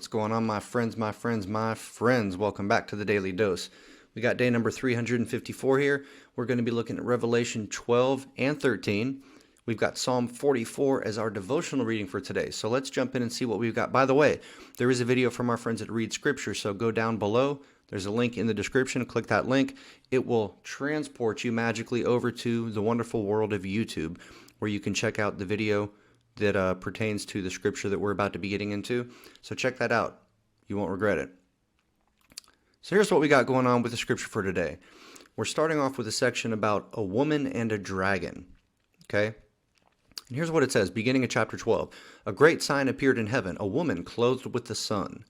What's going on, my friends, my friends, my friends? Welcome back to the Daily Dose. We got day number 354 here. We're going to be looking at Revelation 12 and 13. We've got Psalm 44 as our devotional reading for today. So let's jump in and see what we've got. By the way, there is a video from our friends at Read Scripture, so go down below. There's a link in the description. Click that link. It will transport you magically over to the wonderful world of YouTube, where you can check out the video that pertains to the scripture that we're about to be getting into. So check that out. You won't regret it. So here's what we got going on with the scripture for today. We're starting off with a section about a woman and a dragon. Okay? And here's what it says, beginning of chapter 12. A great sign appeared in heaven, a woman clothed with the sun,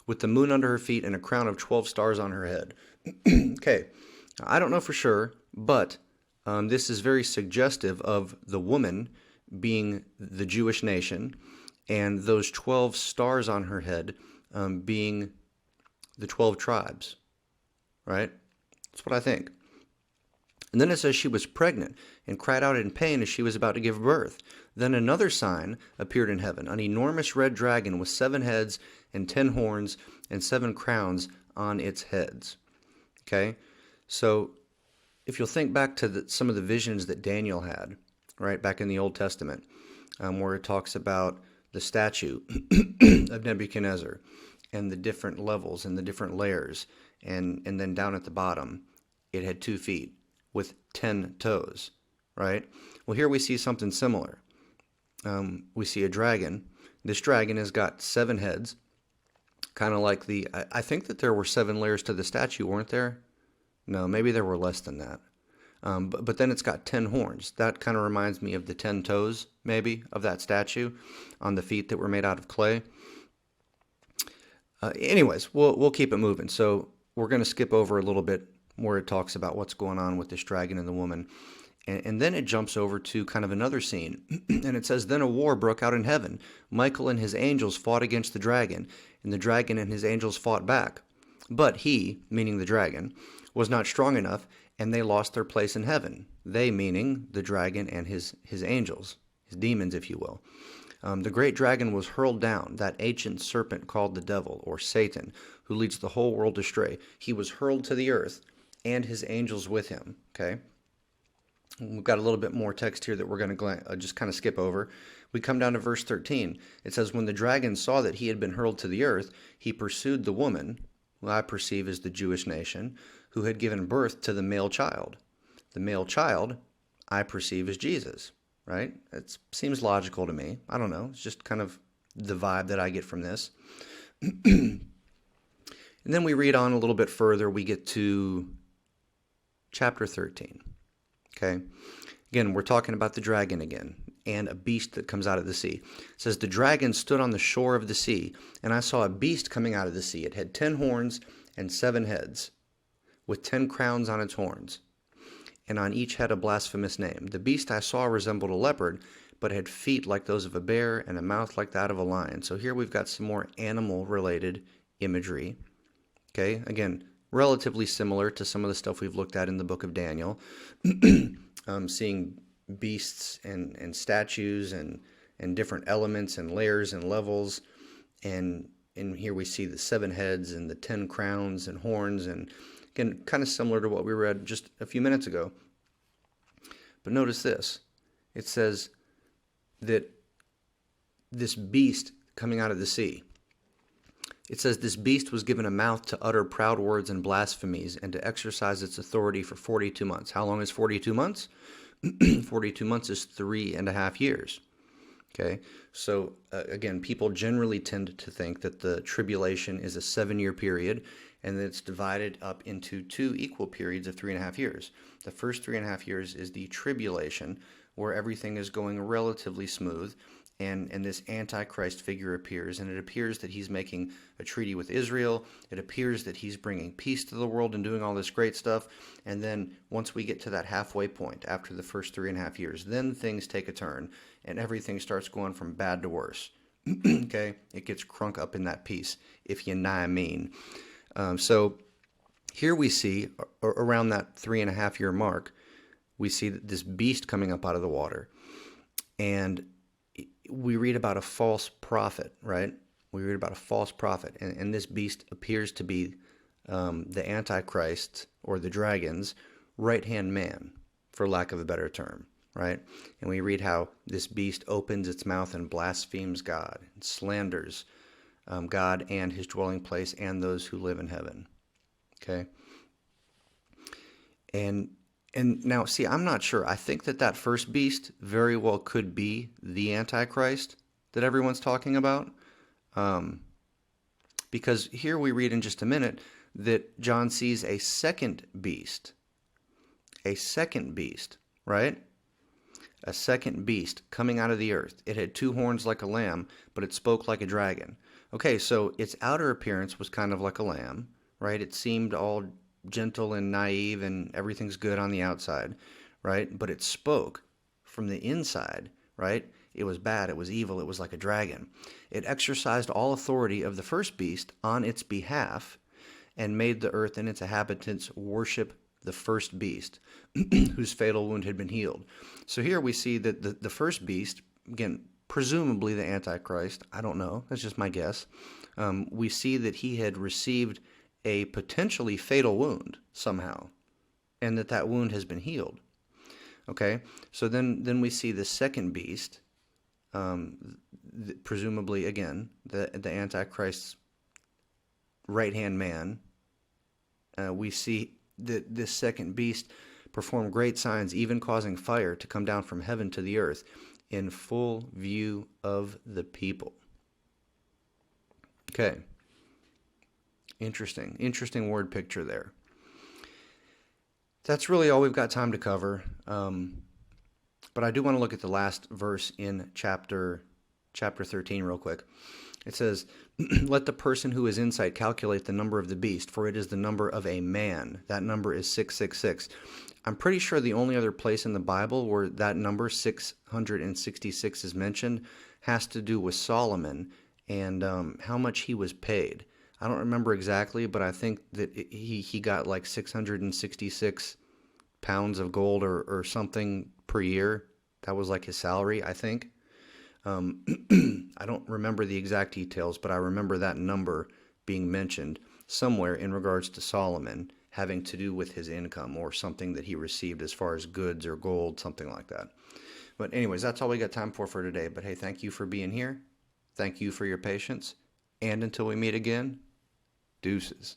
with the moon under her feet and a crown of 12 stars on her head. Okay, I don't know for sure, but this is very suggestive of the woman being the Jewish nation, and those 12 stars on her head being the 12 tribes, right? That's what I think. And then it says she was pregnant and cried out in pain as she was about to give birth. Then another sign appeared in heaven, an enormous red dragon with 7 heads and 10 horns and 7 crowns on its heads. Okay, so if you'll think back to some of the visions that Daniel had, right, back in the Old Testament, where it talks about the statue of Nebuchadnezzar and the different levels and the different layers, and then down at the bottom, it had 2 feet with 10 toes, right? Well, here we see something similar. We see a dragon. This dragon has got 7 heads, kind of like I think that there were 7 layers to the statue, weren't there? No, maybe there were less than that. But then it's got 10 horns. That kind of reminds me of the 10 toes, maybe, of that statue on the feet that were made out of clay. Anyways, we'll keep it moving. So we're going to skip over a little bit where it talks about what's going on with this dragon and the woman. And then it jumps over to kind of another scene. And it says, then a war broke out in heaven. Michael and his angels fought against the dragon, and the dragon and his angels fought back. But he, meaning the dragon, was not strong enough, and they lost their place in heaven. They, meaning the dragon and his angels, his demons, if you will. The great dragon was hurled down, that ancient serpent called the devil, or Satan, who leads the whole world astray. He was hurled to the earth, and his angels with him. Okay? We've got a little bit more text here that we're going to just kind of skip over. We come down to verse 13. It says, when the dragon saw that he had been hurled to the earth, he pursued the woman, who I perceive as the Jewish nation, who had given birth to the male child. The male child, I perceive as Jesus, right? It seems logical to me. I don't know. It's just kind of the vibe that I get from this. And then we read on a little bit further. We get to chapter 13. Okay? Again, we're talking about the dragon again, and a beast that comes out of the sea. It says, the dragon stood on the shore of the sea, and I saw a beast coming out of the sea. It had 10 horns and 7 heads, with 10 crowns on its horns, and on each head a blasphemous name. The beast I saw resembled a leopard, but had feet like those of a bear and a mouth like that of a lion. So here we've got some more animal-related imagery. Okay, again, relatively similar to some of the stuff we've looked at in the book of Daniel. Seeing beasts and statues and different elements and layers and levels. And here we see the 7 heads and the 10 crowns and horns, and again, kind of similar to what we read just a few minutes ago. But notice this. It says that this beast coming out of the sea, it says this beast was given a mouth to utter proud words and blasphemies and to exercise its authority for 42 months. How long is 42 months? 42 months is 3.5 years. Okay, so again, people generally tend to think that the tribulation is a 7-year period, and that it's divided up into 2 equal periods of 3.5 years. The first 3.5 years is the tribulation, where everything is going relatively smooth, and this Antichrist figure appears, and it appears that he's making a treaty with Israel. It appears that he's bringing peace to the world and doing all this great stuff. And then once we get to that halfway point, after the first 3.5 years, then things take a turn, and everything starts going from bad to worse. Okay? It gets crunk up in that piece, if you know what I mean. So here we see, around that 3.5 year mark, we see this beast coming up out of the water. And we read about a false prophet, right? We read about a false prophet, and this beast appears to be the Antichrist or the dragon's right-hand man, for lack of a better term, right? And we read how this beast opens its mouth and blasphemes God, and slanders God and his dwelling place and those who live in heaven. Okay? And now, see, I'm not sure. I think that first beast very well could be the Antichrist that everyone's talking about. Because here we read in just a minute that John sees a second beast. A second beast, right? A second beast coming out of the earth. It had two horns like a lamb, but it spoke like a dragon. Okay, so its outer appearance was kind of like a lamb, right? It seemed all gentle and naive and everything's good on the outside, right? But it spoke from the inside, right? It was bad, it was evil, it was like a dragon. It exercised all authority of the first beast on its behalf and made the earth and its inhabitants worship the first beast whose fatal wound had been healed. So here we see that the first beast, again, presumably the Antichrist, I don't know, that's just my guess, we see that he had received a potentially fatal wound somehow, and that wound has been healed. Okay, so then we see the second beast, presumably again the Antichrist's right-hand man. We see that this second beast performed great signs, even causing fire to come down from heaven to the earth in full view of the people. Okay. Interesting word picture there. That's really all we've got time to cover. But I do want to look at the last verse in chapter 13 real quick. It says, "Let the person who has insight calculate the number of the beast, for it is the number of a man." That number is 666. I'm pretty sure the only other place in the Bible where that number 666 is mentioned has to do with Solomon and how much he was paid. I don't remember exactly, but I think that he got like 666 pounds of gold or something per year. That was like his salary, I think. I don't remember the exact details, but I remember that number being mentioned somewhere in regards to Solomon having to do with his income or something that he received as far as goods or gold, something like that. But anyways, that's all we got time for today. But hey, thank you for being here. Thank you for your patience. And until we meet again, deuces.